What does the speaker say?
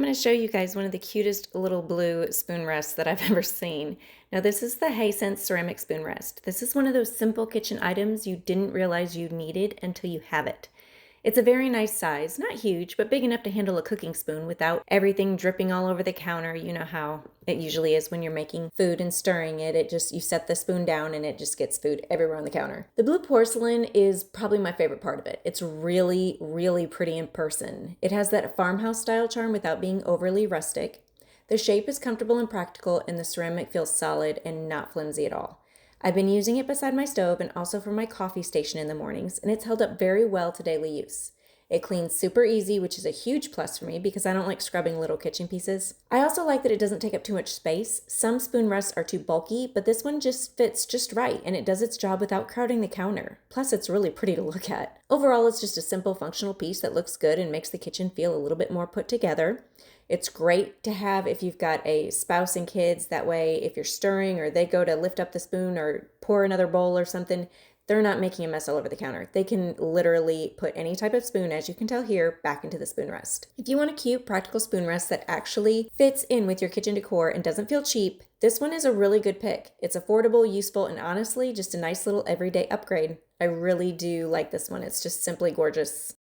I'm going to show you guys one of the cutest little blue spoon rests that I've ever seen. Now this is the Hasense ceramic spoon rest. This is one of those simple kitchen items you didn't realize you needed until you have it. It's a very nice size, not huge, but big enough to handle a cooking spoon without everything dripping all over the counter. You know how it usually is when you're making food and stirring it. You set the spoon down and it just gets food everywhere on the counter. The blue porcelain is probably my favorite part of it. It's really, really pretty in person. It has that farmhouse style charm without being overly rustic. The shape is comfortable and practical, and the ceramic feels solid and not flimsy at all. I've been using it beside my stove and also for my coffee station in the mornings, and it's held up very well to daily use. It cleans super easy, which is a huge plus for me because I don't like scrubbing little kitchen pieces. I also like that it doesn't take up too much space. Some spoon rests are too bulky, but this one just fits just right, and it does its job without crowding the counter. Plus, it's really pretty to look at. Overall, it's just a simple functional piece that looks good and makes the kitchen feel a little bit more put together. It's great to have if you've got a spouse and kids. That way, if you're stirring or they go to lift up the spoon or pour another bowl or something, they're not making a mess all over the counter. They can literally put any type of spoon, as you can tell here, back into the spoon rest. If you want a cute, practical spoon rest that actually fits in with your kitchen decor and doesn't feel cheap, this one is a really good pick. It's affordable, useful, and honestly, just a nice little everyday upgrade. I really do like this one. It's just simply gorgeous.